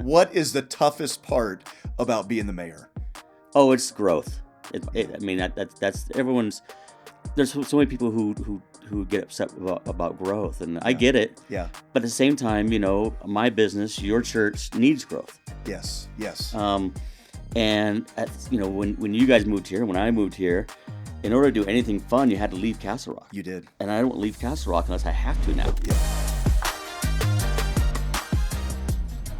What is the toughest part about being the mayor? Oh, it's growth. I mean, that's everyone's. There's so many people who get upset about growth, and I get it. Yeah. But at the same time, my business, your church needs growth. Yes. Yes. And when you guys moved here, when I moved here, in order to do anything fun, you had to leave Castle Rock. You did. And I don't leave Castle Rock unless I have to now. Yeah.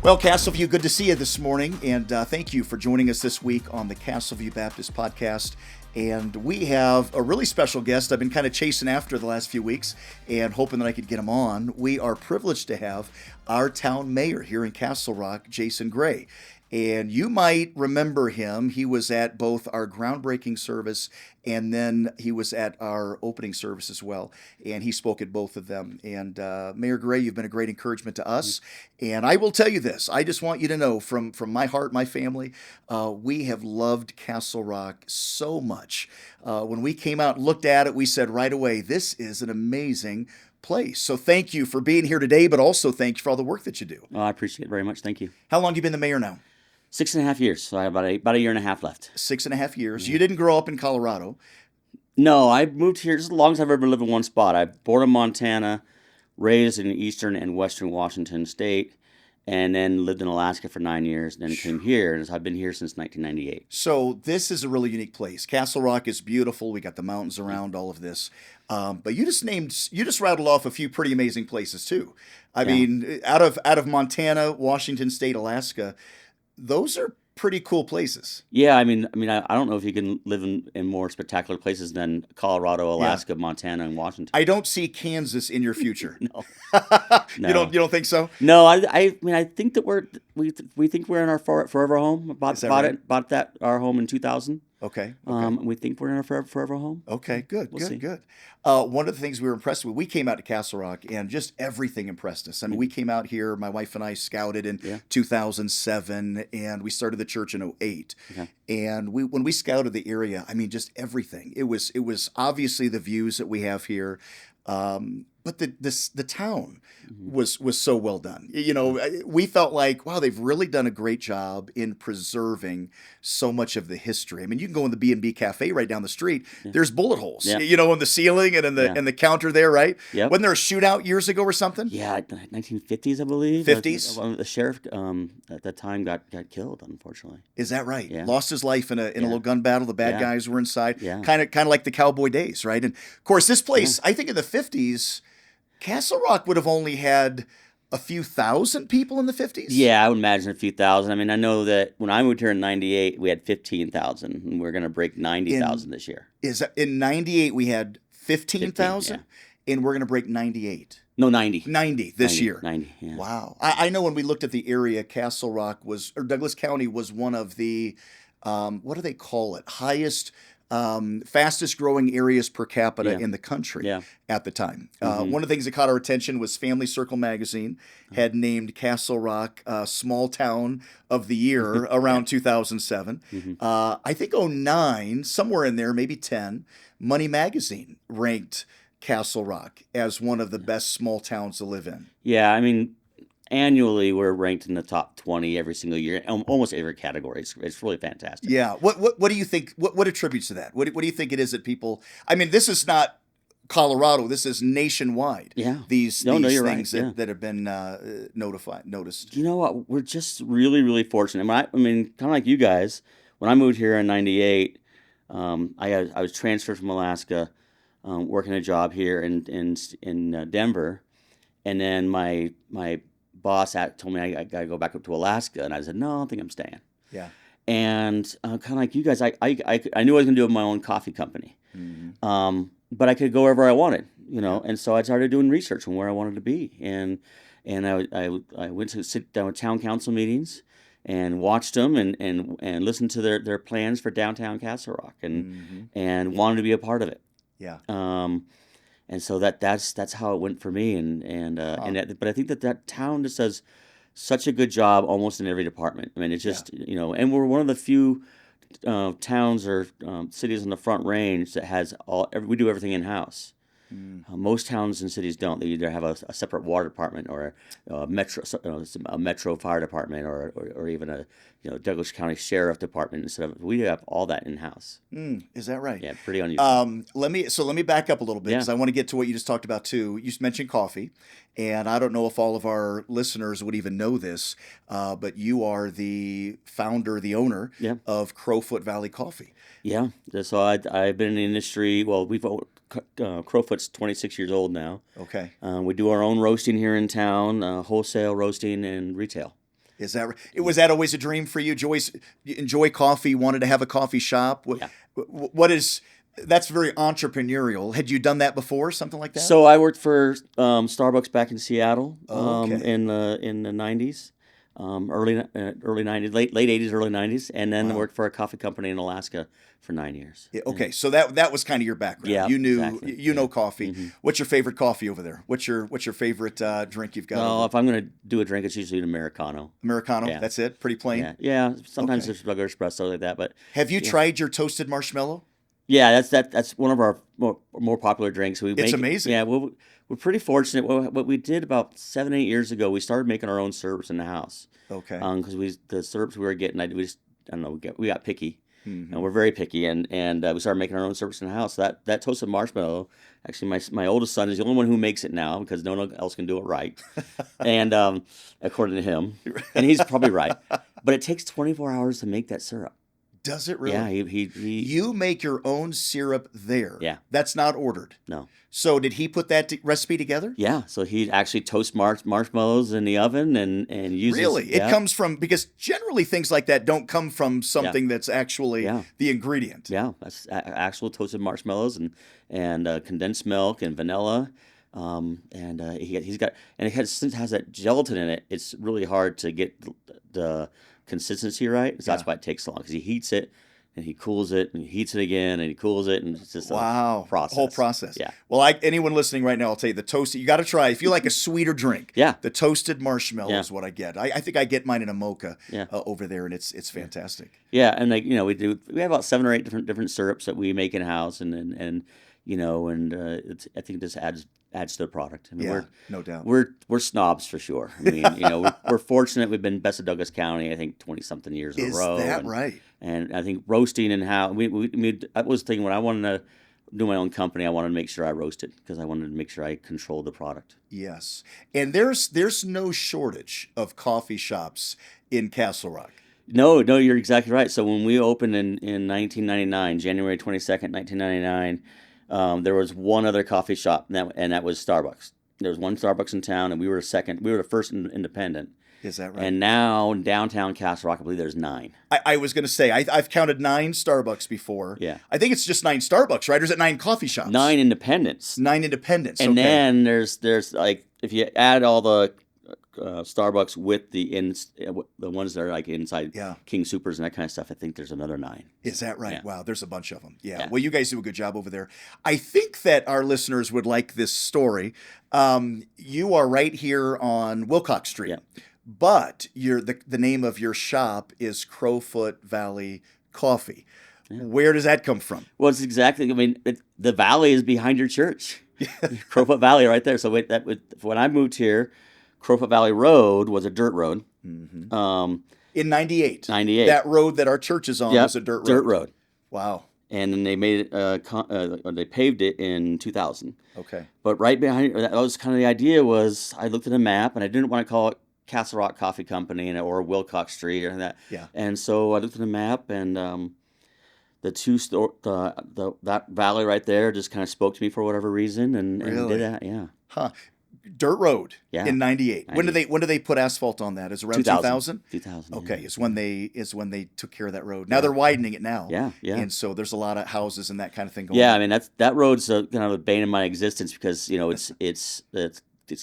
Well, Castleview, good to see you this morning, and thank you for joining us this week on the Castleview Baptist Podcast. And we have a really special guest I've been kind of chasing after the last few weeks and hoping that I could get him on. We are privileged to have our town mayor here in Castle Rock, Jason Gray. And you might remember him. He was at both our groundbreaking service and then he was at our opening service as well. And he spoke at both of them. And Mayor Gray, you've been a great encouragement to us. And I will tell you this. I just want you to know from my heart, my family, we have loved Castle Rock so much. When we came out and looked at it, we said right away, this is an amazing place. So thank you for being here today, but also thank you for all the work that you do. Oh, I appreciate it very much. Thank you. How long have you been the mayor now? 6.5 years. So I have about a year and a half left. 6.5 years. You didn't grow up in Colorado. No, I moved here just as long as I've ever lived in one spot. I'm born in Montana, raised in eastern and western Washington state, and then lived in Alaska for 9 years, and then came here. And I've been here since 1998. So this is a really unique place. Castle Rock is beautiful. We got the mountains around all of this. But you just rattled off a few pretty amazing places too. I mean, out of Montana, Washington state, Alaska, those are pretty cool places. Yeah, I don't know if you can live in more spectacular places than Colorado, Alaska, Montana, and Washington. I don't see Kansas in your future. No. No. You don't think so? No, I think that we think we're in our forever home. Bought our home in 2000. Okay. We think we're in our forever home. Okay, good, We'll see. good. One of the things we were impressed with, we came out to Castle Rock and just everything impressed us. I mean, we came out here, my wife and I scouted in 2007 and we started the church in 2008. Okay. And when we scouted the area, I mean, just everything. It was obviously the views that we have here. But the town was so well done. You know, we felt like, wow, they've really done a great job in preserving so much of the history. I mean, you can go in the B&B Cafe right down the street. There's bullet holes, you know, in the ceiling and in the counter there, right? Yep. Wasn't there a shootout years ago or something? Yeah, 1950s, I believe. 50s? The sheriff at that time got killed, unfortunately. Is that right? Yeah. Lost his life in a little gun battle. The bad guys were inside. Yeah. Kind of like the cowboy days, right? And of course, this place, I think in the 50s, Castle Rock would have only had a few thousand people in the 50s? Yeah, I would imagine a few thousand. I mean, I know that when I moved here in 98, we had 15,000, and we're going to break 90,000 this year. In 98, we had 15,000, and we're going to break 98. No, 90. 90 this year. 90, yeah. Wow. I know when we looked at the area, Castle Rock or Douglas County was one of the, what do they call it? Highest fastest growing areas per capita in the country at the time. One of the things that caught our attention was Family Circle magazine had named Castle Rock Small Town of the Year around 2007. I think 2009, somewhere in there, maybe 10, Money Magazine ranked Castle Rock as one of the best small towns to live in. Yeah, I mean, annually, we're ranked in the top 20 every single year, almost every category. It's really fantastic. Yeah. What do you think? What attributes to that? What do you think it is that people? I mean, this is not Colorado. This is nationwide. Yeah. These you're things right. that have been noticed. You know what? We're just really, really fortunate. I mean, kind of like you guys. When I moved here in '98, I was transferred from Alaska, working a job here in Denver, and then my boss told me I got to go back up to Alaska, and I said, no, I don't think I'm staying. Yeah. And kind of like you guys, I knew I was going to do my own coffee company, but I could go wherever I wanted, you know. And so I started doing research on where I wanted to be, and I went to sit down with town council meetings and watched them and listened to their plans for downtown Castle Rock, and wanted to be a part of it. Yeah. And so that's how it went for me, but I think that town just does such a good job almost in every department. I mean, it's just you know, and we're one of the few towns or cities on the Front Range that has we do everything in house. Most towns and cities don't. They either have a separate water department or a metro fire department or even a Douglas County Sheriff Department instead of we have all that in house. Is that right? Yeah, pretty unusual. Let me back up a little bit because I want to get to what you just talked about too. You mentioned coffee, and I don't know if all of our listeners would even know this, but you are the founder, the owner of Crowfoot Valley Coffee. Yeah, so I've been in the industry. Well, Crowfoot's 26 years old now. Okay. We do our own roasting here in town, wholesale roasting and retail. Is that right? Was that always a dream for you? Enjoy coffee, wanted to have a coffee shop? That's very entrepreneurial. Had you done that before, something like that? So I worked for Starbucks back in Seattle in the 90s. Early 90s, late 80s, early 90s, and then worked for a coffee company in Alaska for 9 years. Yeah, okay, so that was kind of your background. Yeah, you knew exactly. you know coffee. Mm-hmm. What's your favorite coffee over there? What's your favorite drink you've got? Well, if I'm going to do a drink, it's usually an Americano. Americano, that's it. Pretty plain. Yeah. Sometimes there's regular espresso like that, but have you tried your toasted marshmallow? Yeah, that's one of our more popular drinks. It's amazing. Yeah, we're pretty fortunate. What we did about 7-8 years ago, we started making our own syrups in the house. Okay. Because the syrups we were getting, we got picky. Mm-hmm. And we're very picky, and we started making our own syrups in the house. That toasted marshmallow, actually, my oldest son is the only one who makes it now because no one else can do it right, and according to him, and he's probably right. But it takes 24 hours to make that syrup. Does it really? Yeah, You make your own syrup there. Yeah. That's not ordered. No. So did he put that recipe together? Yeah. So he actually toasts marshmallows in the oven and uses. Really? It comes from, because generally things like that don't come from something that's actually the ingredient. Yeah. That's actual toasted marshmallows and condensed milk and vanilla. He's got, and it has that gelatin in it. It's really hard to get the consistency right, so that's why it takes so long, because he heats it and he cools it and he heats it again and he cools it, and it's just a process. Whole process. Yeah. Well, anyone listening right now, I'll tell you, the toasted, you got to try. If you like a sweeter drink, the toasted marshmallow is what I get. I think I get mine in a mocha over there, and it's fantastic. Yeah, and we have about 7 or 8 different syrups that we make in house, and I think this adds to the product. I mean, no doubt. We're snobs for sure. I mean, we're fortunate. We've been best of Douglas County, I think, 20-something years in a row. Is that right? And I think roasting and how I was thinking when I wanted to do my own company, I wanted to make sure I roasted because I wanted to make sure I controlled the product. Yes, and there's no shortage of coffee shops in Castle Rock. No, you're exactly right. So when we opened in 1999, January 22nd, 1999. There was one other coffee shop, and that was Starbucks. There was one Starbucks in town, and we were the first independent. Is that right? And now in downtown Castle Rock, I believe there's 9. I was going to say, I've counted 9 Starbucks before. Yeah. I think it's just 9 Starbucks, right? Or is it 9 coffee shops? 9 independents. 9 independents. And then there's like, if you add all the Starbucks with the ones that are like inside King Supers and that kind of stuff, I think there's another 9. Is that right? Yeah. Wow, there's a bunch of them. Yeah. Well, you guys do a good job over there. I think that our listeners would like this story. You are right here on Wilcox Street, but the name of your shop is Crowfoot Valley Coffee. Yeah. Where does that come from? Well, it's exactly. I mean, the valley is behind your church, Crowfoot Valley, right there. So when I moved here, Crowfoot Valley Road was a dirt road. Mm-hmm. In 98. That road that our church is on was a dirt road. Dirt road. Wow. And then they made it, they paved it in 2000. Okay. But right behind, that was kind of the idea was I looked at a map and I didn't want to call it Castle Rock Coffee Company or Wilcox Street or that. Yeah. And so I looked at a map and that valley right there just kind of spoke to me for whatever reason and did that. Yeah. Huh. Dirt road in 98. 98. When did they put asphalt on that? Is it around 2000? 2000. Okay, is when they took care of that road. Now they're widening it now. Yeah. And so there's a lot of houses and that kind of thing going on. Yeah, I mean that road's kind of the bane of my existence because it's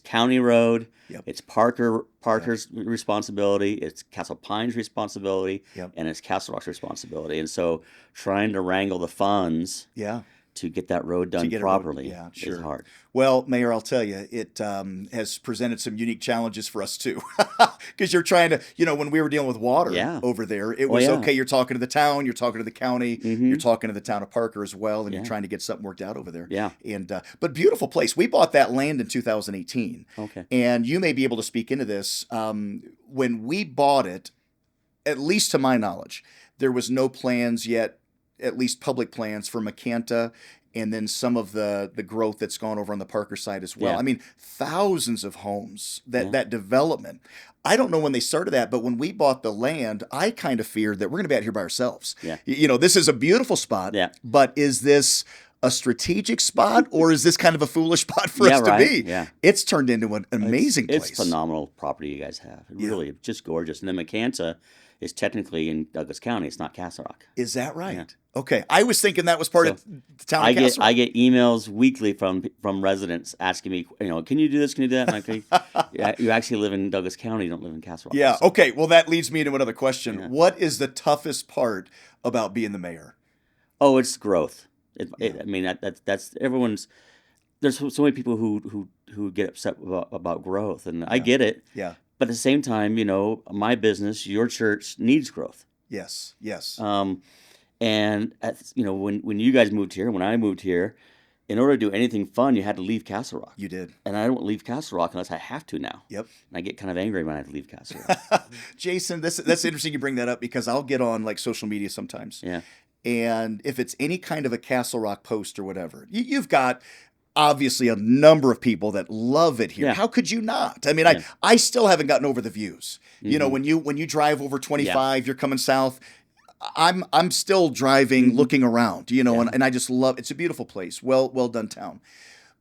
county road. Yep. It's Parker's responsibility. It's Castle Pine's responsibility. Yep. And it's Castle Rock's responsibility. And so trying to wrangle the funds. Yeah. to get that road done get properly yeah, is sure. hard. Well, Mayor, I'll tell you, it has presented some unique challenges for us too. Because you're trying to, when we were dealing with water Yeah. over there, it Oh, was yeah. okay. You're talking to the town, you're talking to the county, Mhm. you're talking to the town of Parker as well, and Yeah. you're trying to get something worked out over there. Yeah. And but beautiful place. We bought that land in 2018, Okay. and you may be able to speak into this. When we bought it, at least to my knowledge, there was no plans yet, at least public plans for Macanta, and then some of the growth that's gone over on the Parker side as well. Yeah. I mean, thousands of homes, that Yeah. that development. I don't know when they started that, but when we bought the land, I kind of feared that we're going to be out here by ourselves. Yeah. This is a beautiful spot, Yeah. but is this a strategic spot, or is this kind of a foolish spot for Yeah, us to right. be? Yeah. It's turned into an amazing place. It's phenomenal property you guys have. Yeah. Really, just gorgeous. And then Macanta is technically in Douglas County. It's not Castle Rock. Is that right? Yeah. Okay, I was thinking that was part of the town of Castle Rock. I get emails weekly from residents asking me, can you do this? Can you do that? And I'm like, yeah, you actually live in Douglas County. You don't live in Castle Rock. Yeah. So, Okay. Well, that leads me to another question. Yeah. What is the toughest part about being the mayor? oh, it's growth. I mean, that's everyone's. There's so many people who get upset about growth, and I get it. Yeah. But at the same time, my business, your church needs growth. Yes. Yes. And when you guys moved here, when I moved here, in order to do anything fun, you had to leave Castle Rock. You did. And I don't leave Castle Rock unless I have to now. Yep. And I get kind of angry when I have to leave Castle Rock. Jason, that's interesting you bring that up, because I'll get on like social media sometimes. Yeah. And if it's any kind of a Castle Rock post or whatever, you've got obviously a number of people that love it here. Yeah. How could you not? I mean, Yeah. I still haven't gotten over the views. Mhm. When you drive over 25, you're coming south. I'm still driving, looking around, and I just love. It's a beautiful place. Well done town.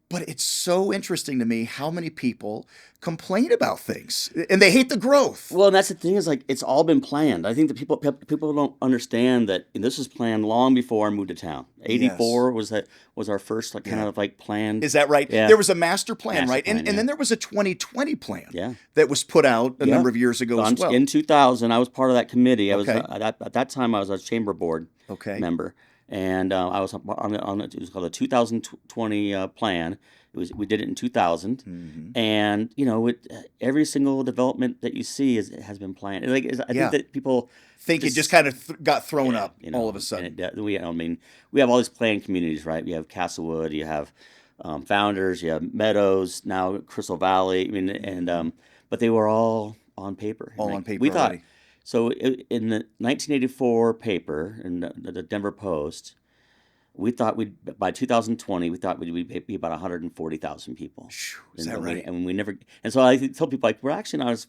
But it's so interesting to me how many people complain about things, and they hate the growth. Well, and that's the thing is, like, it's all been planned. I think that people don't understand that this was planned long before I moved to town. 84 was our first kind of like planned. Is that right? Yeah. There was a master plan, Master right? plan, And yeah. then there was a 2020 plan Yeah. that was put out a Yeah. number of years ago as well. In 2000, I was part of that committee. I was Okay. at that time I was a chamber board Okay. member, and I was on it was called the 2020 plan. We did it in 2000, and every single development that you see has been planned. I think that people Think it just kind of got thrown up all of a and sudden. we have all these planned communities, right? We have Castlewood, you have Founders, you have Meadows, now Crystal Valley. I mean, and but they were all on paper. All And, on paper We thought already. so. In the 1984 paper in the Denver Post, we thought by 2020 we'd be about 140,000 people. Phew, is And that right? And we never. And so I tell people, like, we're actually not as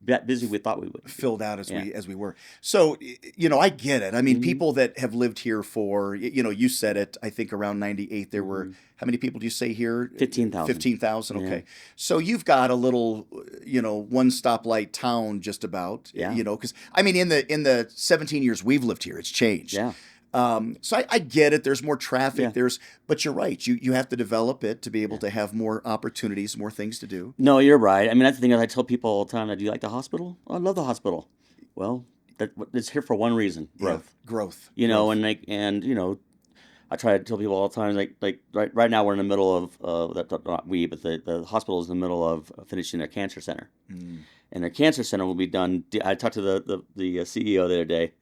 that busy we thought we would. Filled out Yeah. as we were. So, I get it. I mean, people that have lived here for, you said it, I think around 98, there were, how many people do you say here? 15,000. 15,000, okay. Yeah. So you've got a little, one stoplight town just about, Yeah. because, I mean, in the 17 years we've lived here, it's changed. Yeah. So I get it. There's more traffic. Yeah. But you're right. You have to develop it to be able to have more opportunities, more things to do. No, you're right. I mean, that's the thing. I tell people all the time, do you like the hospital? Oh, I love the hospital. Well, it's here for one reason: growth. Yeah, growth. I try to tell people all the time, like right now we're in the middle of not we, but the hospital is in the middle of finishing their cancer center, and their cancer center will be done. I talked to the CEO the other day.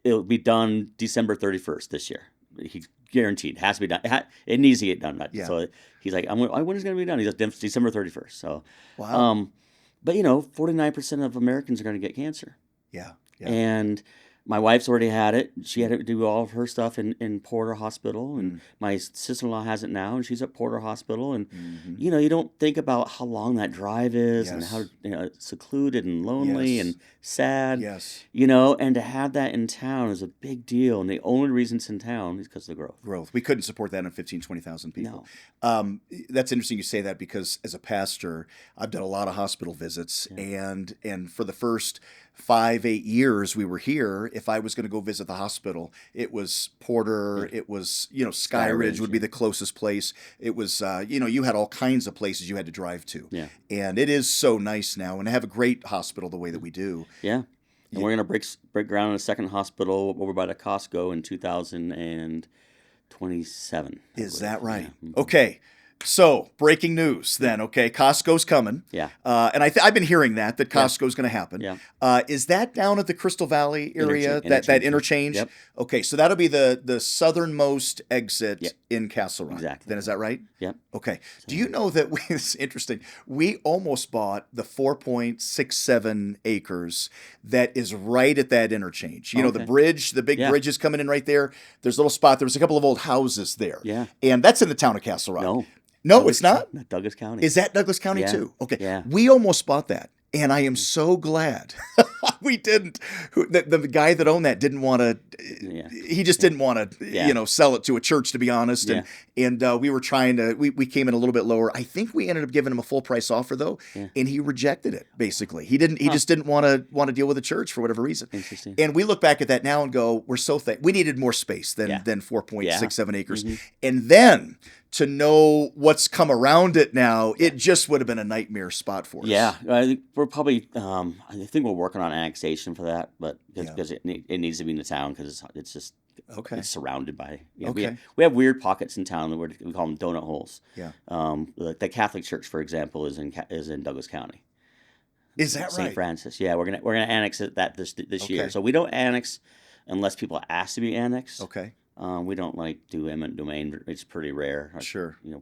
It'll be done December 31st this year. He's guaranteed. Has to be done. It needs to get done. Yeah. So he's like, when is it going to be done? He's like, December 31st. So, Wow. But 49% of Americans are going to get cancer. Yeah. And my wife's already had it. She had to do all of her stuff in Porter Hospital, and my sister-in-law has it now, and she's at Porter Hospital. And you don't think about how long that drive is, and how secluded and lonely and sad. Yes. And to have that in town is a big deal. And the only reason it's in town is because of the growth. We couldn't support that in 15, 20,000 people. No. That's interesting you say that, because as a pastor, I've done a lot of hospital visits, and for the first 5-8 years we were here, if I was going to go visit the hospital, it was Porter, it was, Sky Ridge would be the closest place. It was, you had all kinds of places you had to drive to. Yeah. And it is so nice now, and to have a great hospital the way that we do. Yeah. And we're going to break ground on a second hospital over by the Costco in 2027. Is that right? Yeah. Okay. So, breaking news then, okay? Costco's coming. Yeah. And I've been hearing that Costco's going to happen. Yeah. Is that down at the Crystal Valley area, Interchange. that interchange? Yep. Okay, so that'll be the southernmost exit in Castle Rock. Exactly. Then is that right? Yep. Okay. Do you know that it's interesting. We almost bought the 4.67 acres that is right at that interchange. You know, the bridge, the big bridge is coming in right there. There's a little spot. There was a couple of old houses there. Yeah. And that's in the town of Castle Rock. No, it's not? Douglas County. Is that Douglas County too? Okay. Yeah. We almost bought that. And I am so glad we didn't. The guy that owned that didn't want to. He just didn't want to, sell it to a church, to be honest. And we were trying to. We came in a little bit lower. I think we ended up giving him a full price offer though, and he rejected it. Basically, he didn't. He just didn't want to deal with the church for whatever reason. Interesting. And we look back at that now and go, we're so we needed more space than 4.67 acres, and then to know what's come around it now, it just would have been a nightmare spot for us. Yeah, I think we're probably. I think we're working on annexation for that, but because it needs to be in the town because it's just it's surrounded by. We have weird pockets in town that we call them donut holes. Yeah. The Catholic Church, for example, is in Douglas County. Is that right? St. Francis. Yeah, we're gonna annex that this year. So we don't annex unless people ask to be annexed. Okay. We don't do eminent domain. It's pretty rare. Sure. I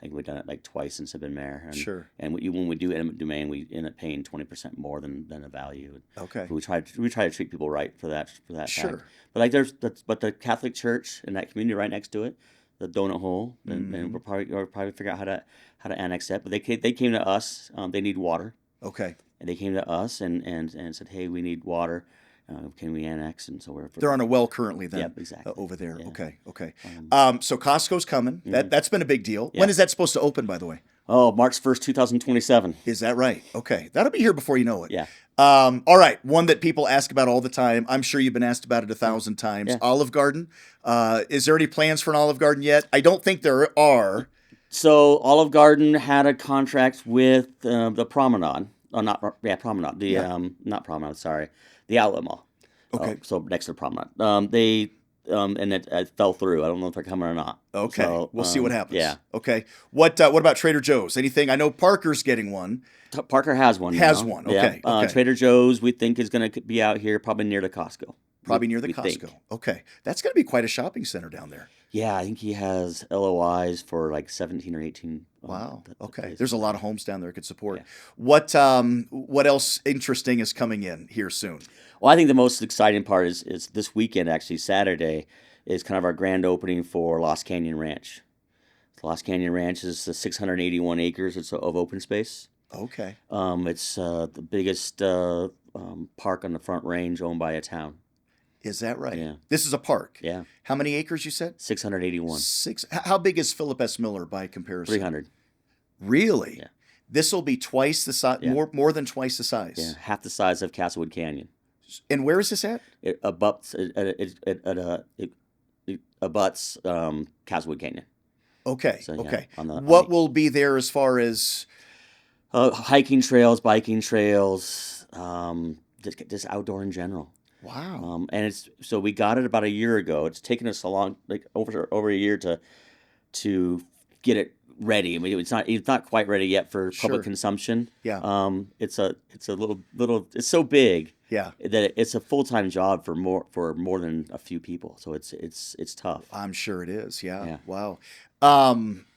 think we've done it twice since I've been mayor. And, sure. And when we do eminent domain, we end up paying 20% more than the value. Okay. We try to treat people right for that. Sure. Fact. But the Catholic Church in that community right next to it, the donut hole, and we'll probably figure out how to annex that. But they came to us. They need water. Okay. And they came to us and said, hey, we need water. Can we annex? And so they're on a well currently then. Yep, exactly. Over there. Yeah. Okay. So Costco's coming. That's been a big deal. Yeah. When is that supposed to open, by the way? Oh, March 1st, 2027. Is that right? Okay. That'll be here before you know it. Yeah. All right. One that people ask about all the time. I'm sure you've been asked about it 1,000 times. Yeah. Olive Garden. Is there any plans for an Olive Garden yet? I don't think there are. So Olive Garden had a contract with the Promenade. Promenade. Not Promenade. Sorry, the Outlet Mall. Okay. So next to the Promenade. And it fell through. I don't know if they're coming or not. Okay. So, we'll see what happens. Yeah. Okay. What about Trader Joe's? Anything? I know Parker's getting one. Parker has one. One. Okay. Yeah. Okay. Trader Joe's we think is going to be out here probably near the Costco. Probably near the Costco. Think. Okay. That's going to be quite a shopping center down there. Yeah, I think he has LOIs for like 17 or 18. Wow. Okay. There's a lot of homes down there it could support. Yeah. What else interesting is coming in here soon? Well, I think the most exciting part is this weekend, actually, Saturday, is kind of our grand opening for Lost Canyon Ranch. Lost Canyon Ranch is 681 acres of open space. Okay. It's the biggest park on the Front Range owned by a town. Is that right? Yeah. This is a park. Yeah. How many acres you said? 681. How big is Philip S. Miller by comparison? 300. Really? Yeah. This will be twice the size, more than twice the size. Yeah, half the size of Castlewood Canyon. And where is this at? It abuts Castlewood Canyon. Okay. So, okay. What will be there as far as hiking trails, biking trails, just outdoor in general. Wow. And so we got it about a year ago. It's taken us a long, over a year to get it ready. I mean, it's not quite ready yet for public consumption. Yeah. It's a little. It's so big. Yeah. That it's a full-time job for more than a few people. So it's tough. I'm sure it is. Yeah. Yeah. Wow.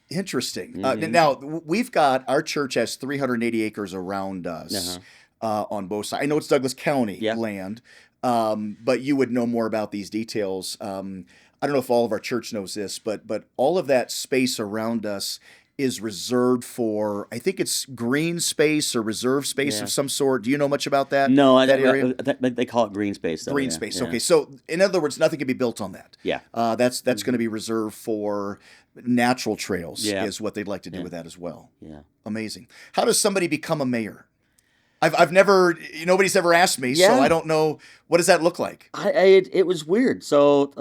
Interesting. Now we've got our church has 380 acres around us on both sides. I know it's Douglas County land. But you would know more about these details. I don't know if all of our church knows this, but all of that space around us is reserved for, I think it's green space or reserve space of some sort. Do you know much about that? No, that area? They call it green space. Though, green space. Yeah. Okay, so in other words, nothing can be built on that. Yeah. That's going to be reserved for natural trails. Is what they'd like to do with that as well. Yeah. Amazing. How does somebody become a mayor? I've never, nobody's ever asked me, so I don't know. What does that look like? It was weird. So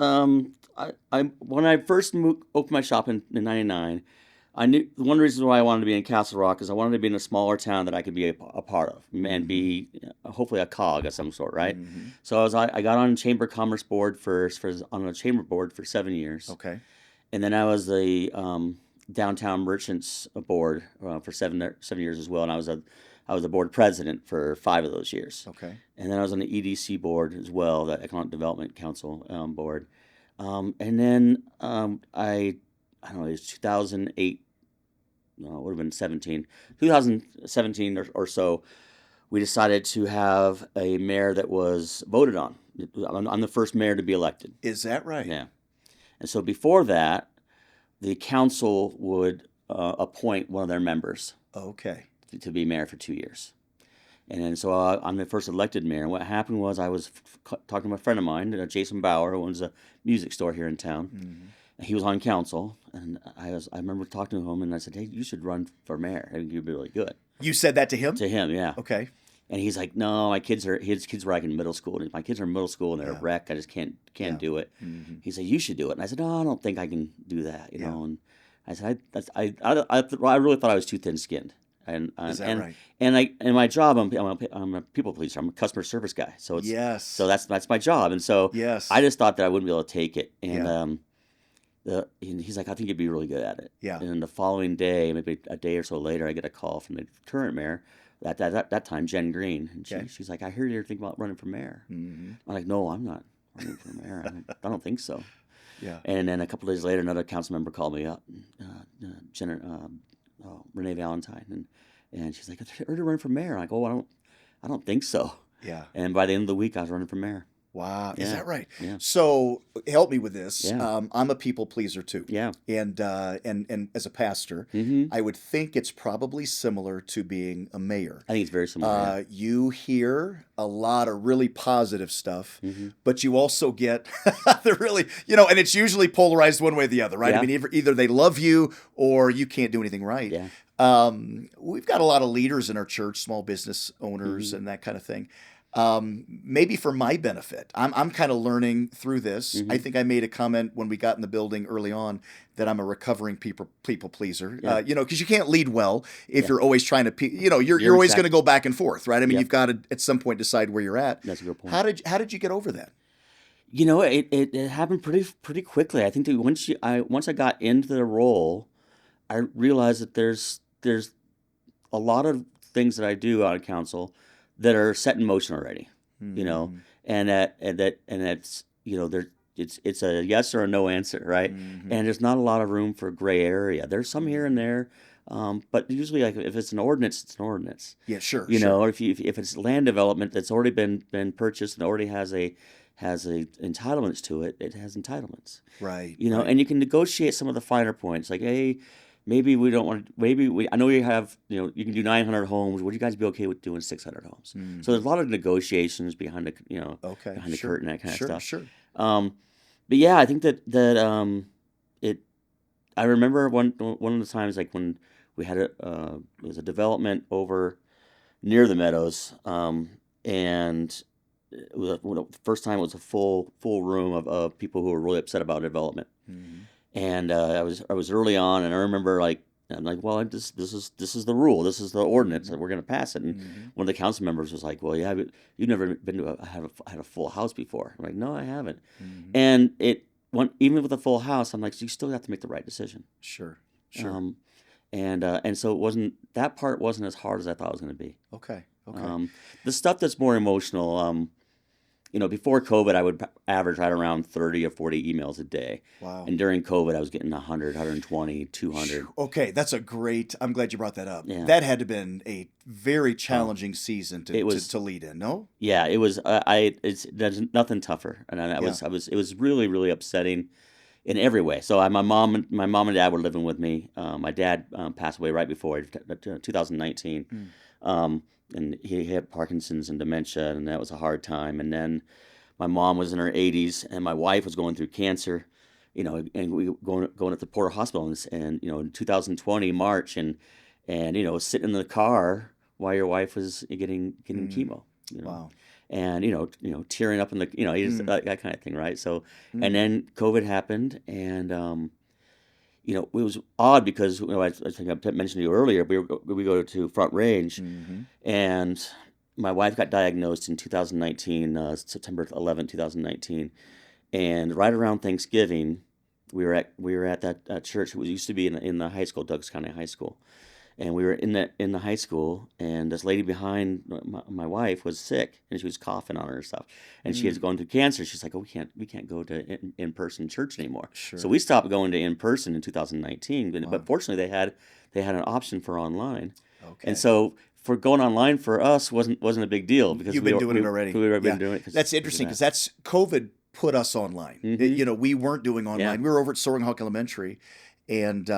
I when I first opened my shop in '99, I knew one reason why I wanted to be in Castle Rock is I wanted to be in a smaller town that I could be a part of and be hopefully a cog of some sort, right? Mm-hmm. So I got on Chamber of Commerce board on a chamber board for 7 years, Okay. and then I was the downtown merchants board for 7 years as well, and I was the board president for 5 of those years. Okay. And then I was on the EDC board as well, the Economic Development Council board, and then I don't know, it was 2008. No, it would have been 2017 or so, we decided to have a mayor that was voted on. I'm the first mayor to be elected. Is that right? Yeah. And so before that, the council would appoint one of their members Okay. to be mayor for 2 years. And then so I'm the first elected mayor. And what happened was I was talking to a friend of mine, Jason Bauer, who owns a music store here in town. Mm-hmm. He was on council, and I remember talking to him, and I said, "Hey, you should run for mayor. I think you'd be really good." You said that to him? To him, yeah. Okay. And he's like, "No, his kids were like in middle school. And my kids are in middle school, and they're a wreck. I just can't do it." Mm-hmm. He said, "You should do it." And I said, "No, I don't think I can do that." You know. And I said, I really thought I was too thin-skinned." And Is that right? And my job, I'm a people pleaser. I'm a customer service guy. So Yes. So that's my job. And so Yes. I just thought that I wouldn't be able to take it. And Yeah. and he's like, "I think you'd be really good at it." Yeah. And then the following day, maybe a day or so later, I get a call from the current mayor, at that time, Jen Green. And Okay. she's like, "I heard you're thinking about running for mayor." Mm-hmm. I'm like, "No, I'm not running for mayor. I don't think so." Yeah. And then a couple of days later, another council member called me up, Renee Valentine, and she's like, "I heard you running for mayor." I'm like, "Oh, I don't think so." Yeah. And by the end of the week, I was running for mayor. Wow. Is Yeah. that right? Yeah. So help me with this. Yeah. I'm a people pleaser too. Yeah. And as a pastor, Mm-hmm. I would think it's probably similar to being a mayor. I think it's very similar. You hear a lot of really positive stuff, Mm-hmm. but you also get the really, and it's usually polarized one way or the other, right? Yeah. I mean, either they love you or you can't do anything right. Yeah. We've got a lot of leaders in our church, small business owners, Mm-hmm. and that kind of thing. Maybe for my benefit, I'm kind of learning through this. Mm-hmm. I think I made a comment when we got in the building early on that I'm a recovering people pleaser. Yeah. Because you can't lead well if Yeah. you're always trying to, you're always going to go back and forth, right? I mean, Yep. you've got to at some point decide where you're at. That's a good point. How did you get over that? It happened pretty quickly. I think that once I got into the role, I realized that there's a lot of things that I do out of council that are set in motion already. Mm-hmm. And that's it's a yes or a no answer, right? Mm-hmm. And there's not a lot of room for gray area. There's some here and there, but usually, like if it's an ordinance, it's an ordinance. Yeah, sure. You sure. know, or if it's land development that's already been purchased and already has a entitlements to it, it has entitlements. Right. Right. And you can negotiate some of the finer points, like, hey, maybe we don't want to, I know you have, you can do 900 homes. Would you guys be okay with doing 600 homes? Mm-hmm. So there's a lot of negotiations behind the, Okay. behind the sure. curtain, that kind of Sure. stuff. Sure. But yeah, I think that I remember one of the times, like when we had it was a development over near the Meadows, and the first time it was a full room of people who were really upset about development. Mm-hmm. And I was early on, and I remember I'm like, well, this is the rule, this is the ordinance, and we're going to pass it. And one of the council members was like, well, yeah, but you've never been to had a full house before. I'm like, no, I haven't. Mm-hmm. And even with a full house, I'm like, so you still have to make the right decision. Sure. Sure. And so that part wasn't as hard as I thought it was going to be. Okay. Okay. The stuff that's more emotional, before COVID, I would average right around 30 or 40 emails a day. Wow. And during COVID, I was getting 100, 120, 200. Okay, I'm glad you brought that up. Yeah. That had to have been a very challenging season to lead in, no? Yeah, it was. There's nothing tougher, and it was really, really upsetting in every way. So my mom and dad were living with me. My dad passed away right before 2019. And he had Parkinson's and dementia, and that was a hard time. And then my mom was in her 80s, and my wife was going through cancer, and we going at the Porter Hospital, and in 2020 March, and sitting in the car while your wife was getting chemo. Wow. And tearing up in the that kind of thing, right? So, and then COVID happened, and it was odd because I think I mentioned to you earlier. We go to Front Range, and my wife got diagnosed in 2019, September 11, 2019, and right around Thanksgiving, we were at that church. It used to be in the high school, Douglas County High School, and we were in the high school, and this lady behind my wife was sick, and she was coughing on her and stuff, and she was going through cancer. She's like, "Oh, we can't go to in-person church anymore." Sure. So we stopped going to in-person in 2019. Wow. But fortunately, they had an option for online, Okay. and so for going online for us wasn't a big deal because You've been doing it already. We've been doing it. That's interesting because that's COVID put us online. We weren't doing online. Yeah. We were over at Soaring Hawk Elementary. And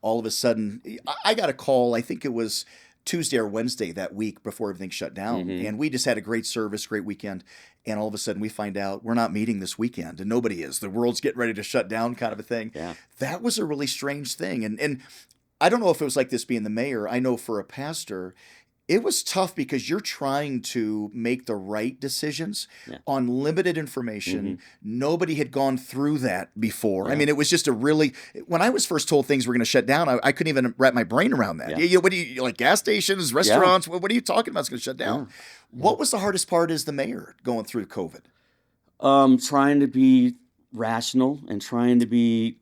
all of a sudden, I got a call, I think it was Tuesday or Wednesday that week before everything shut down. And we just had a great service, great weekend. And all of a sudden we find out we're not meeting this weekend, and nobody is. The world's getting ready to shut down, kind of a thing. Yeah. That was a really strange thing. And I don't know if it was like this being the mayor. I know for a pastor, it was tough because you're trying to make the right decisions on limited information. Nobody had gone through that before. Yeah. I mean, it was just when I was first told things were going to shut down, I couldn't even wrap my brain around that. Yeah. What do you like, gas stations, restaurants? What are you talking about? It's going to shut down. What was the hardest part as the mayor going through COVID? Trying to be rational and trying to be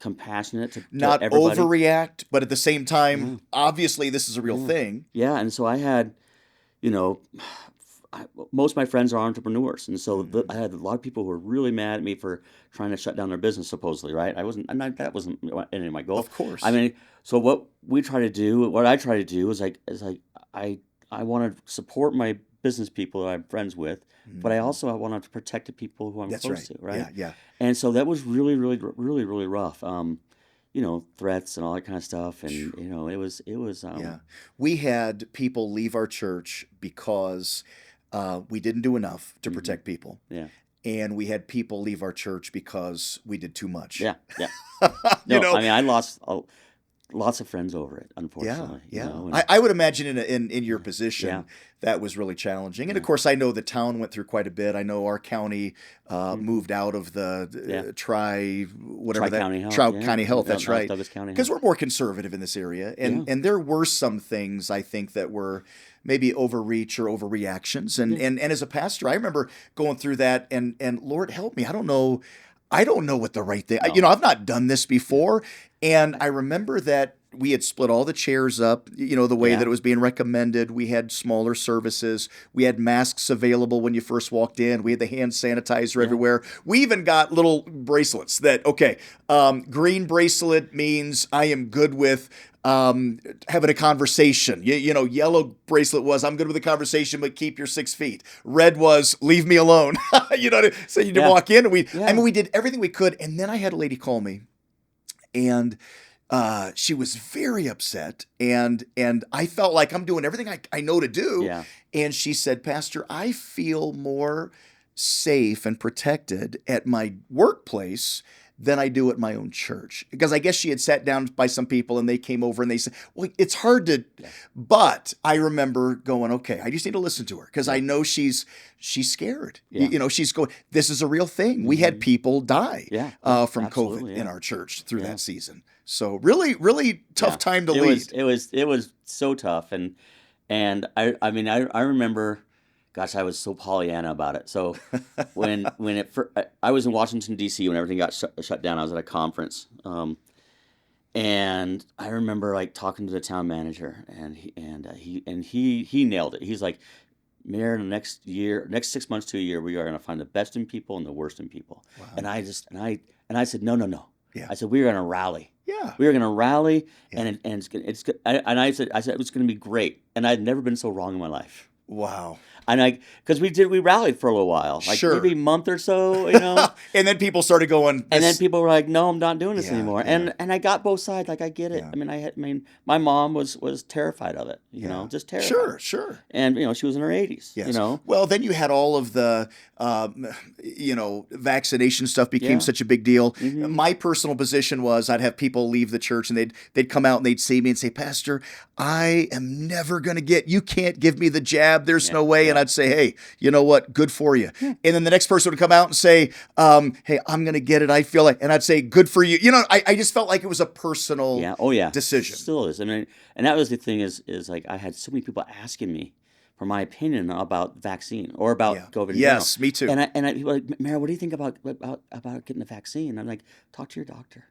compassionate to Not everybody. overreact, but at the same time, obviously this is a real thing. Yeah, and so I had, most of my friends are entrepreneurs, and so I had a lot of people who were really mad at me for trying to shut down their business, supposedly, right? That wasn't any of my goals. Of course. I mean, so what I try to do is I want to support my business people that I'm friends with, but I want to protect the people who I'm close to, right? Yeah. And so that was really, really, really, really rough. Threats and all that kind of stuff, and it was. We had people leave our church because we didn't do enough to protect people. Yeah. And we had people leave our church because we did too much. Yeah. I lost lots of friends over it, unfortunately. Yeah. I would imagine in your position that was really challenging. And of course, I know the town went through quite a bit. I know our county moved out of the Tri-County Health. That's right. Because we're more conservative in this area, and there were some things I think that were maybe overreach or overreactions. And as a pastor, I remember going through that. And Lord help me, I don't know what the right thing. No. I've not done this before, and I remember that we had split all the chairs up, the way that it was being recommended. We had smaller services. We had masks available when you first walked in. We had the hand sanitizer everywhere. We even got little bracelets that, green bracelet means I am good with having a conversation. Yellow bracelet was I'm good with a conversation, but keep your 6 feet. Red was leave me alone. So you walk in, and we did everything we could. And then I had a lady call me, and she was very upset, and I felt like I'm doing everything I know to do. Yeah. And she said, "Pastor, I feel more safe and protected at my workplace than I do at my own church." Because I guess she had sat down by some people, and they came over and they said, "Well, it's hard to," but I remember going, "Okay, I just need to listen to her because I know she's scared." Yeah. She's going, "This is a real thing." We had people die from Absolutely, COVID in our church through that season. So really, really tough time to lead. It was so tough, and I remember. Gosh, I was so Pollyanna about it. So when I was in Washington D.C. when everything got shut down. I was at a conference, and I remember talking to the town manager, and he nailed it. He's like, "Mayor, in the next 6 months to a year, we are going to find the best in people and the worst in people." Wow. And I said, no. Yeah. I said, we are going to rally. Yeah. We are going to rally, and it's good. And I said it was going to be great. And I'd never been so wrong in my life. Wow. And because we rallied for a little while, maybe a month or so, And then people started going. And then people were like, "No, I'm not doing this anymore." Yeah. And I got both sides. I get it. Yeah. My mom was terrified of it. Just terrified. Sure. And she was in her 80s. Yes. Well, then you had all of the vaccination stuff became such a big deal. Mm-hmm. My personal position was I'd have people leave the church, and they'd come out and they'd see me and say, "Pastor, I am never going to you can't give me the jab. There's no way." And and I'd say, hey, you know what? Good for you. And then the next person would come out and say, hey, I'm going to get it. I feel like, and I'd say, good for you. I just felt like it was a personal decision. It still is. I mean, and that was the thing is like I had so many people asking me for my opinion about vaccine or about COVID. Yes, me too. And I people are like, Mary, what do you think about getting the vaccine? I'm like, talk to your doctor.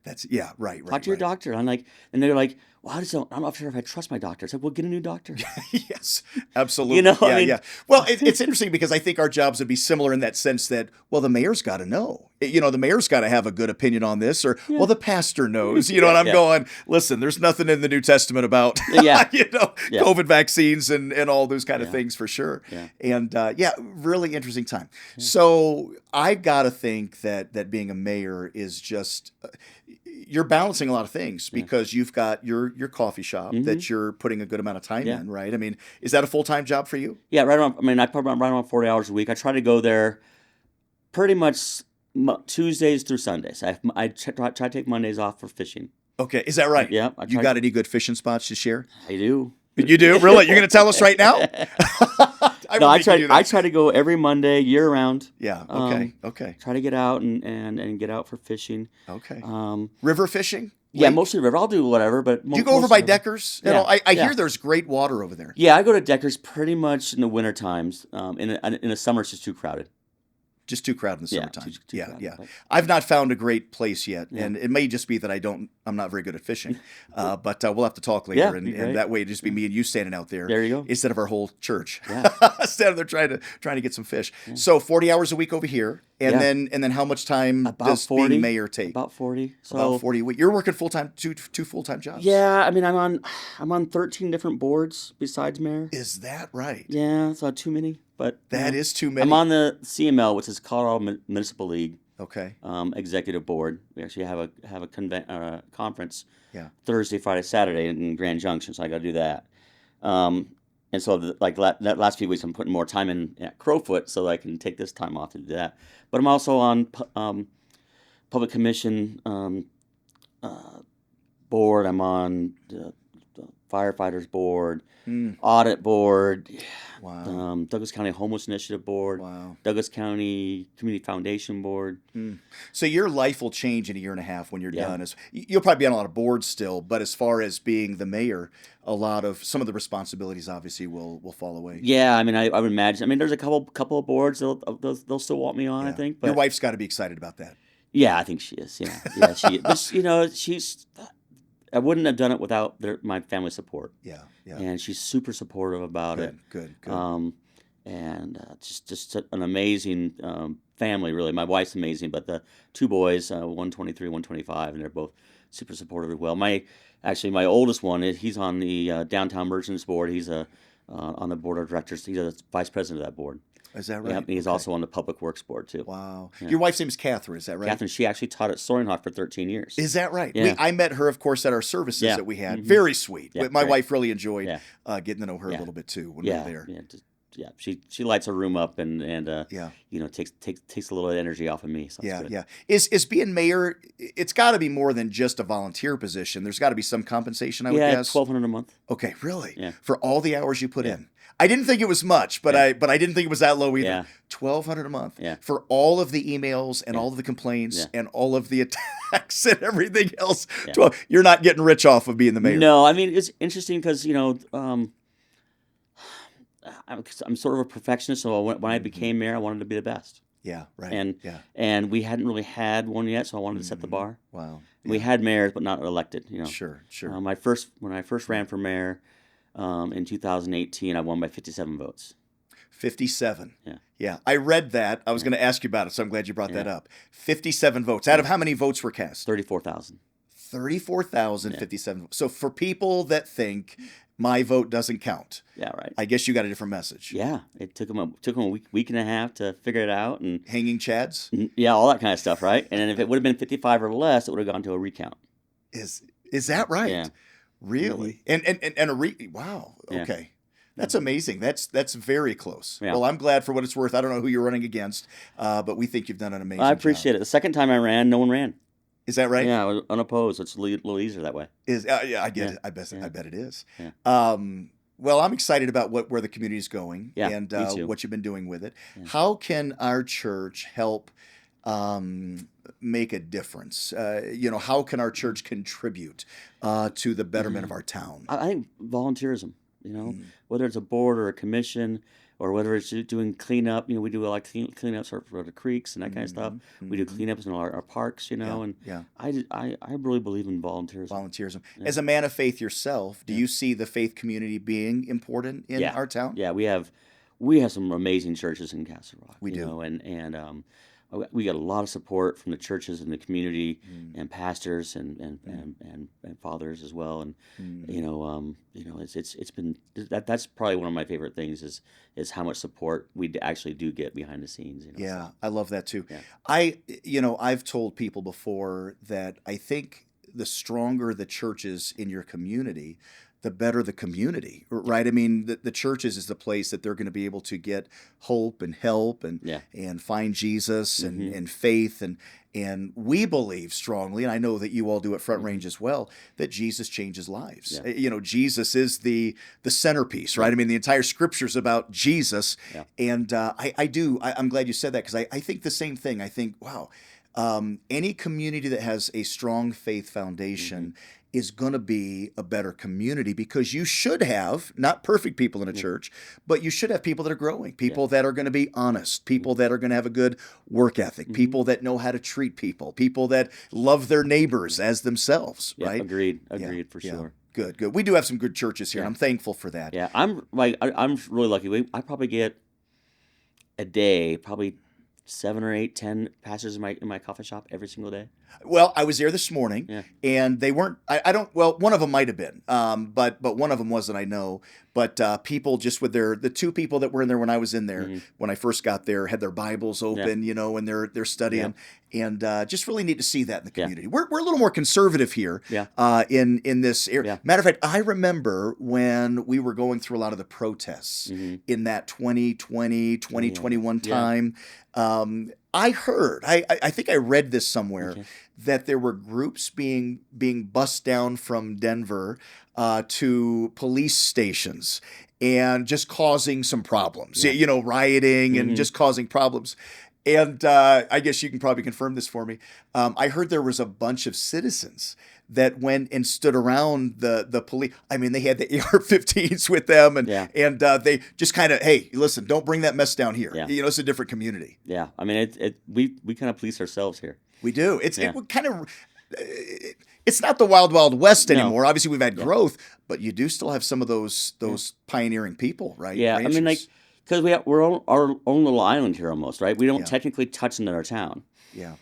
Right. Talk to your doctor. I'm like, and they're like, well, I'm not sure if I trust my doctor. I said, well, get a new doctor. Yes, absolutely. Yeah. Well, it's interesting because I think our jobs would be similar in that sense that, well, the mayor's got to know. The mayor's got to have a good opinion on this, or well, the pastor knows. And I'm going, listen, there's nothing in the New Testament about COVID vaccines and all those kind of things for sure. Yeah. And really interesting time. Yeah. So I got to think that being a mayor is just you're balancing a lot of things because you've got your coffee shop that you're putting a good amount of time in, right? I mean, is that a full-time job for you? Yeah, right around. I mean, I put right around 40 hours a week. I try to go there pretty much Tuesdays through Sundays. I try to take Mondays off for fishing. Okay, is that right? Yeah. You got any good fishing spots to share? I do. You do? Really? You're going to tell us right now? I try to go every Monday year round. Yeah. Okay. Try to get out and get out for fishing. Okay. River fishing? Yeah, mostly river. I'll do whatever, but do you go over by Deckers? Yeah. I hear there's great water over there. Yeah, I go to Deckers pretty much in the winter times. In the summer, it's just too crowded. Just too crowded in the summertime. Too crowded. Yeah. I've not found a great place yet, and it may just be that I'm not very good at fishing. But we'll have to talk later, and that way it'd just be me and you standing out there. There you go. Instead of our whole church. Yeah. Standing there trying to get some fish. Yeah. So 40 hours a week over here, and then how much time does being mayor take? About 40. So about 40 a week. You're working full time, two full-time jobs. Yeah, I mean I'm on 13 different boards besides mayor. Is that right? Yeah, it's not too many. But that is too many. I'm on the CML, which is Colorado Municipal League. Okay. Executive board. We actually have a conference. Yeah. Thursday, Friday, Saturday in Grand Junction, so I got to do that. And so that last few weeks, I'm putting more time in at Crowfoot so that I can take this time off to do that. But I'm also on Public Commission board. I'm on the Firefighters board, Audit board. Wow. Douglas County Homeless Initiative Board. Wow. Douglas County Community Foundation Board. So your life will change in a year and a half when you're done. You'll probably be on a lot of boards still, but as far as being the mayor, some of the responsibilities obviously will fall away. Yeah, I mean, I would imagine. I mean, there's a couple of boards they'll still want me on. I think. But your wife's got to be excited about that. Yeah, I think she is. Yeah, she. But she's. I wouldn't have done it without my family support. Yeah. And she's super supportive about it. Good. And just an amazing family, really. My wife's amazing, but the two boys, 123, 125, and they're both super supportive as well. My oldest one, he's on the Downtown Merchants Board. He's on the board of directors. He's a vice president of that board. Is that right? Yep, he's also on the Public Works Board, too. Wow. Yeah. Your wife's name is Catherine, is that right? Catherine, she actually taught at Soaring Hawk for 13 years. Is that right? Yeah. I met her, of course, at our services that we had. Very sweet. Yeah, my wife really enjoyed getting to know her a little bit, too, when we were there. Yeah, she lights her room up and takes a little energy off of me. So yeah. Is being mayor? It's got to be more than just a volunteer position. There's got to be some compensation, I would guess. $1,200 a month. Okay, really? Yeah. For all the hours you put in. I didn't think it was much, but I didn't think it was that low either. Yeah. $1,200 a month for all of the emails and all of the complaints and all of the attacks and everything else. Yeah. You're not getting rich off of being the mayor. No, I mean it's interesting because I'm sort of a perfectionist, so when I became mayor, I wanted to be the best. Yeah, right. And we hadn't really had one yet, so I wanted to set the bar. Wow. We had mayors, but not elected. Sure. When I first ran for mayor in 2018, I won by 57 votes. 57. Yeah. Yeah. I read that. I was going to ask you about it, so I'm glad you brought that up. 57 votes. Out of how many votes were cast? 34,000. 34,057. So for people that think my vote doesn't count. Yeah, right. I guess you got a different message. Yeah, it took them a week and a half to figure it out, and hanging chads. Yeah, all that kind of stuff, right? And then if it would have been 55 or less, it would have gone to a recount. Is that right? Yeah. Really? And wow. Okay. Yeah. That's amazing. That's very close. Yeah. Well, I'm glad for what it's worth. I don't know who you're running against, but we think you've done an amazing job. I appreciate it. The second time I ran, no one ran. Is that right? Yeah, I was unopposed. It's a little easier that way. I get it. I bet it is. Yeah. Well, I'm excited about where the community is going Yeah, and me too. what you've been doing with it. Yeah. How can our church help make a difference? How can our church contribute to the betterment of our town? I think volunteerism, Mm. whether it's a board or a commission or whether it's doing cleanup, we do like cleanups for the creeks and that kind of stuff. Mm-hmm. We do cleanups in our parks, Yeah, and yeah. I really believe in volunteerism. Volunteerism. Yeah. As a man of faith yourself, do Yeah. you see the faith community being important in Yeah. our town? Yeah, we have some amazing churches in Castle Rock. We do. And we got a lot of support from the churches and the community Mm. and pastors and fathers as well. And it's been that's probably one of my favorite things is how much support we actually do get behind the scenes. Yeah, I love that too. Yeah. I've told people before that I think the stronger the churches in your community, the better the community, right? I mean, the churches is the place that they're going to be able to get hope and help and Yeah. and find Jesus Mhm. and faith and we believe strongly, and I know that you all do at Front Mhm. Range as well, that Jesus changes lives. Yeah. Jesus is the centerpiece, right? I mean, the entire scripture's about Jesus, Yeah. and I'm glad you said that because I think the same thing. I think, wow, any community that has a strong faith foundation is going to be a better community because you should have not perfect people in a Yeah. church, but you should have people that are growing, people Yeah. that are going to be honest, people that are going to have a good work ethic, Mhm. people that know how to treat people that love their neighbors as themselves, Yeah, right? agreed Yeah, for yeah. sure. Good. We do have some good churches here, and Yeah. I'm thankful for that. Yeah, I'm really lucky. I probably get a day, probably 7 or 8, 10 pastors in my coffee shop every single day. Well, I was there this morning, Yeah. and they weren't. I don't. Well, one of them might have been, but one of them wasn't. I know, but people just with the two people that were in there when I was in there Mhm. when I first got there had their Bibles open, and they're studying, and just really neat to see that in the Yeah. community. We're a little more conservative here, Yeah. in this area. Yeah. Matter of fact, I remember when we were going through a lot of the protests Mhm. in that 2020, 2021 Yeah. time. I heard, I think I read this somewhere, Okay. that there were groups being bussed down from Denver to police stations and just causing some problems, Yeah. rioting and Mhm. just causing problems. And I guess you can probably confirm this for me. I heard there was a bunch of citizens that went and stood around the police. I mean, they had the AR-15s with them, and Yeah. they just kind of, hey, listen, don't bring that mess down here. Yeah. It's a different community. Yeah, I mean, we kind of police ourselves here. We do. It Yeah. kind of. It's not the wild, wild west No. anymore. Obviously, we've had Yeah. growth, but you do still have some of those pioneering people, right? Yeah, I mean, like, Ranchers. because we're on our own little island here almost, right? We don't Yeah. technically touch another town. Yeah.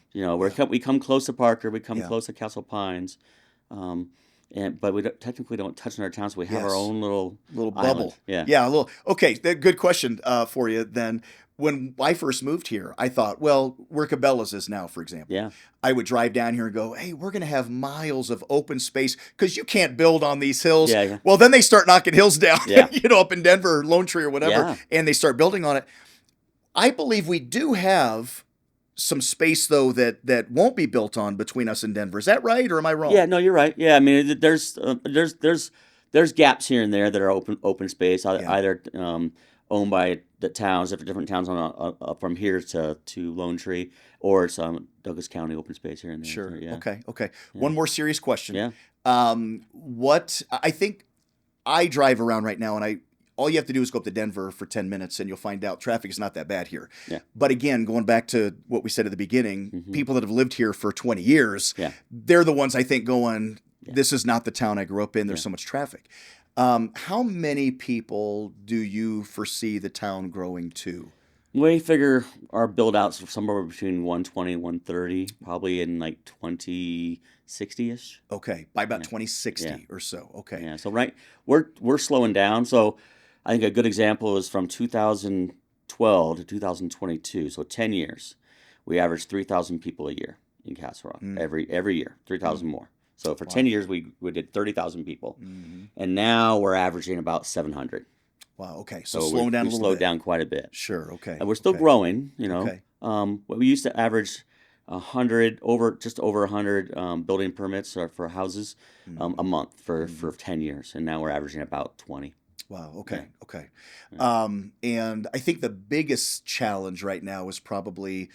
We come close to Parker, we come Yeah. close to Castle Pines, but we technically don't touch another town, so we have Yes. our own little Little island. bubble. Yeah. Yeah, a little. Okay, good question for you then. When I first moved here, I thought, well, where Cabela's is now, for example. Yeah. I would drive down here and go, hey, we're going to have miles of open space because you can't build on these hills. Yeah, yeah. Well, then they start knocking hills down, Yeah. up in Denver, Lone Tree or whatever, Yeah. and they start building on it. I believe we do have some space, though, that won't be built on between us and Denver. Is that right, or am I wrong? Yeah, no, you're right. Yeah, I mean, there's gaps here and there that are open space, Yeah. either owned by the towns, different towns from here to Lone Tree, or some Douglas County open space here and there. Sure. So, yeah. Okay. Yeah. One more serious question. Yeah. What I think I drive around right now, and all you have to do is go up to Denver for 10 minutes, and you'll find out traffic is not that bad here. Yeah. But again, going back to what we said at the beginning, Mhm. people that have lived here for 20 years, Yeah. they're the ones I think going, Yeah. this is not the town I grew up in. There's Yeah. so much traffic. How many people do you foresee the town growing to? We figure our build outs are somewhere between 120, 130, probably in like 2060-ish. Okay, by about Yeah. 2060 Yeah. or so. Okay. Yeah. So we're slowing down. So I think a good example is from 2012 to 2022. So 10 years, we averaged 3,000 people a year in Castle Rock Mm. every year, 3,000 more. So for Wow. 10 years, we did 30,000 people, Mhm. and now we're averaging about 700. Wow. Okay. So So slowing down a we've little slowed bit. down quite a bit. Sure. Okay. And we're still okay. growing, Okay. We used to average 100 just over 100 building permits for houses a month for 10 years, and now we're averaging about 20. Wow. Okay. Yeah. Okay. Yeah. And I think the biggest challenge right now is probably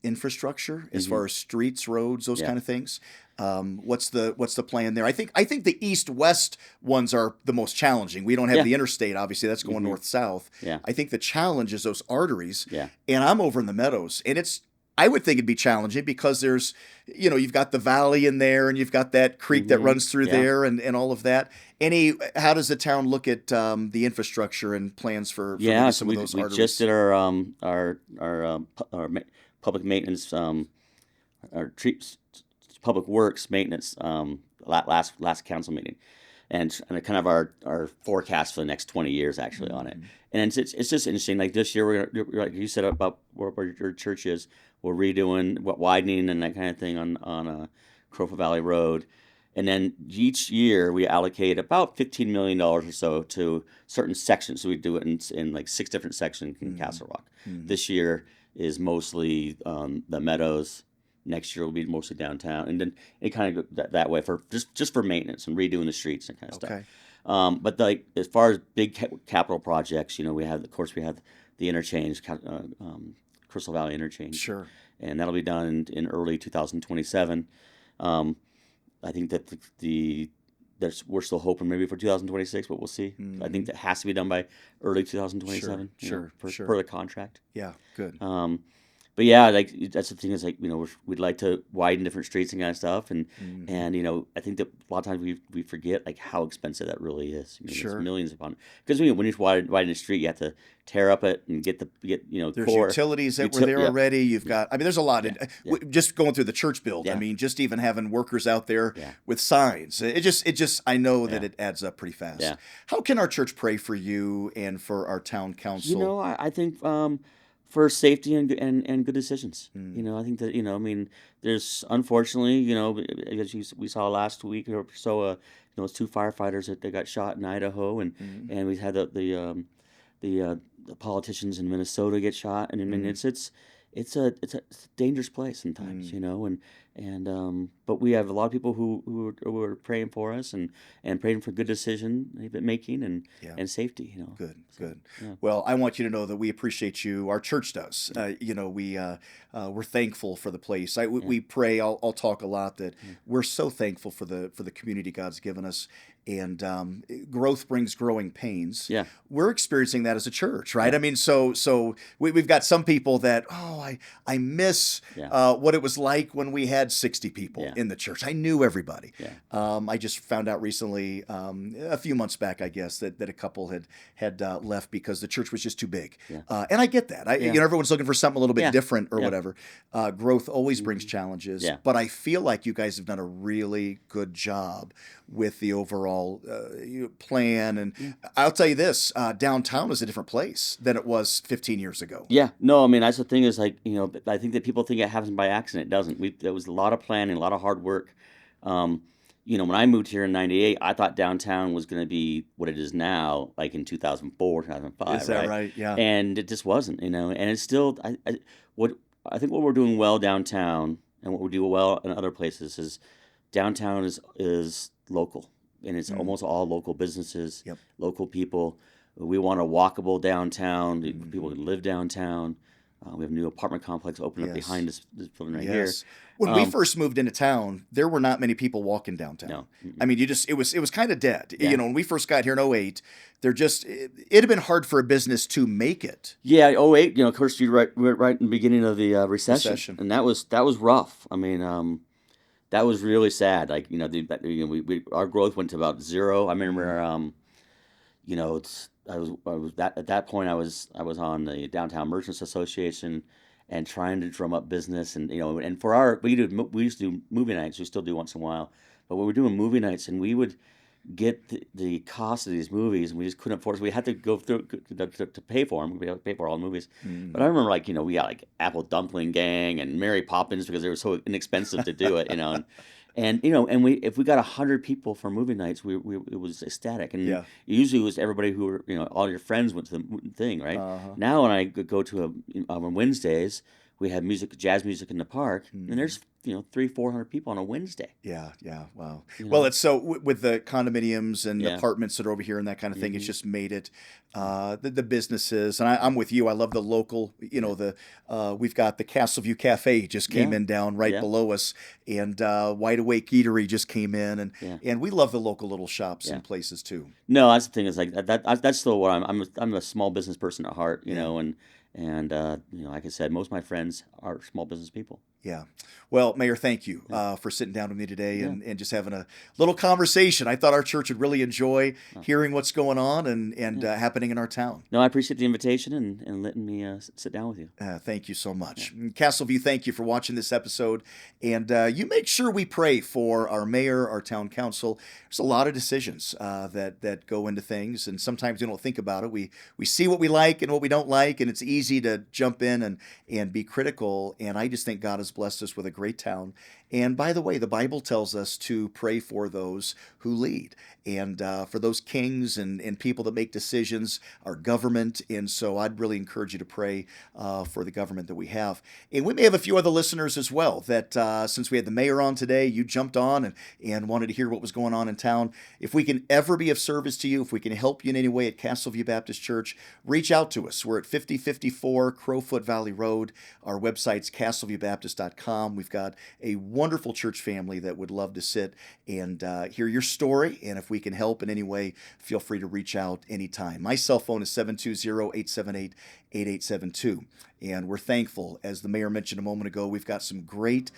infrastructure, as Hmm. far as streets, roads, those Yeah. kind of things. What's the plan there? I think the east-west ones are the most challenging. We don't have Yeah. the interstate, obviously. That's going Hmm. north-south. Yeah. I think the challenge is those arteries. Yeah. And I'm over in the meadows, and I would think it'd be challenging because you've got the valley in there, and you've got that creek that Hmm. runs through Yeah. there, and all of that. How does the town look at the infrastructure and plans for maybe Yeah. So some of those we just arteries? did our public maintenance our public works maintenance last council meeting, and kind of our forecast for the next 20 years actually on it. Mhm. And it's just interesting. Like this year, like you said about where your church is, we're redoing widening and that kind of thing on Crowfoot Valley Road. And then each year we allocate about $15 million or so to certain sections. So we do it in like 6 different sections in Mhm. Castle Rock. Mhm. This year is mostly the Meadows. Next year will be mostly downtown, and then it kind of go that way for just for maintenance and redoing the streets and kind of stuff. Okay. But like as far as big capital projects, we have the interchange, Crystal Valley interchange, Sure. and that'll be done in early 2027. Um, I think that we're still hoping maybe for 2026, but we'll see. I think Mhm. that has to be done by early Sure. 2027, Sure. per Sure. the contract. Yeah. Good. But yeah, like that's the thing is like we'd like to widen different streets and kind of stuff, Mhm. and I think that a lot of times we forget like how expensive that really is. It's Sure. millions upon because when you widen a street, you have to tear up it and get There's core. utilities that were there Yeah, already. You've yeah, got, I mean, there's a lot. yeah, yeah, Just going through the church build. I yeah, mean, just even having workers out there yeah, with signs. It just, I know that yeah, it adds up pretty fast. yeah. How can our church pray for you and for our town council? I think for safety and good decisions. Mm. I think that I mean, there's unfortunately, as we saw last week or so, those 2 firefighters that they got shot in Idaho, and Mm. we had the politicians in Minnesota get shot, and I mean Mm. it's a dangerous place sometimes, Mm. and but we have a lot of people who are praying for us and praying for good decision making Yeah. and safety, Good, so good. yeah. Well, I want you to know that we appreciate you. Our church does. We're thankful for the place. Yeah. We pray. I'll talk a lot that Yeah. we're so thankful for the community God's given us, and growth brings growing pains. Yeah. We're experiencing that as a church, right? Yeah. I mean, so we've got some people that I miss Yeah. what it was like when we had 60 people Yeah. in the church. I knew everybody. Yeah. I just found out recently, a few months back, I guess, that a couple had left because the church was just too big. Yeah. And I get that. Yeah. Everyone's looking for something a little bit Yeah. different or Yeah. whatever. Growth always brings Mhm. challenges, Yeah. but I feel like you guys have done a really good job with the overall plan. And Yeah. I'll tell you this: downtown is a different place than it was 15 years ago. Yeah, no, I mean that's the thing is like I think that people think it happens by accident. It doesn't. There was a lot of planning, a lot of hard work. Um, when I moved here in '98, I thought downtown was going to be what it is now, like in 2004, 2005, Is that right? right? Yeah. And it just wasn't, and it's still what I think what we're doing well downtown and what we do well in other places is downtown is local, and it's Mm. almost all local businesses, Yep. local people. We want a walkable downtown. People Mhm. can live downtown. We have a new apartment complex open up Yes. behind this building right Yes. When we Um, first moved into town, there were not many people walking here. downtown. No. I mean, it was kind of dead. Yeah. When we first got here in '08, it'd have been hard for a business to make it. Yeah, '08. Of course, we're right in the beginning of the recession, Recession. and that was rough. I mean, that was really sad. Like our growth went to about zero. I remember, I was at that point I was on the Downtown Merchants Association and trying to drum up business, and and for we used to do movie nights. We still do once in a while, but we were doing movie nights, and we would get the cost of these movies, and we just couldn't afford it. So we had to go through to pay for them. We had to pay for all the movies. But I Mhm. remember, like, we got like Apple Dumpling Gang and Mary Poppins because they were so inexpensive to do it, and if we got 100 people for movie nights, it was ecstatic. And Yeah. usually it was everybody who were all your friends went to the thing, right? Uh-huh. Now when I go to on Wednesdays, we have jazz music in the park, and Mhm. there's 300-400 people on a Wednesday. Yeah, yeah, wow. You Well, know? it's so with the condominiums and Yeah. apartments that are over here and that kind of thing, it's just made it the businesses. And I'm with you. I love the local. We've got the Castleview Cafe just came Yeah. in down right Yeah. below us, and Wide Awake Eatery just came in, and Yeah. and we love the local little shops Yeah. and places too. No, that's the thing. Is like that's still what I'm a small business person at heart. You Yeah. know, and like I said, most of my friends are small business people. Yeah. Well, Mayor, thank you for sitting down with me today Yeah. and just having a little conversation. I thought our church would really enjoy Oh. hearing what's going on and happening in our town. No, I appreciate the invitation and letting me sit down with you. Thank you so much. Castleview, thank you for watching this episode. And you make sure we pray for our mayor, our town council. There's a lot of decisions that go into things, and sometimes we don't think about it. We see what we like and what we don't like, and it's easy to jump in and be critical. And I just think God has blessed us with a great town. And by the way, the Bible tells us to pray for those who lead and for those kings and people that make decisions, our government. And so I'd really encourage you to pray for the government that we have. And we may have a few other listeners as well that since we had the mayor on today, you jumped on and wanted to hear what was going on in town. If we can ever be of service to you, if we can help you in any way at Castleview Baptist Church, reach out to us. We're at 5054 Crowfoot Valley Road. Our website's castleviewbaptist.com. We've got a wonderful church family that would love to sit and hear your story. And if we can help in any way, feel free to reach out anytime. My cell phone is 720-878-8872. And we're thankful, as the mayor mentioned a moment ago, we've got some great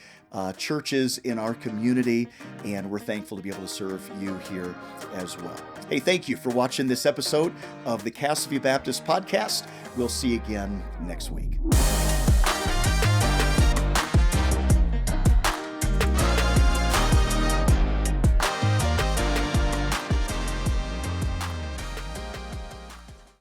churches in our community, and we're thankful to be able to serve you here as well. Hey, thank you for watching this episode of the Castleview Baptist Podcast. We'll see you again next week.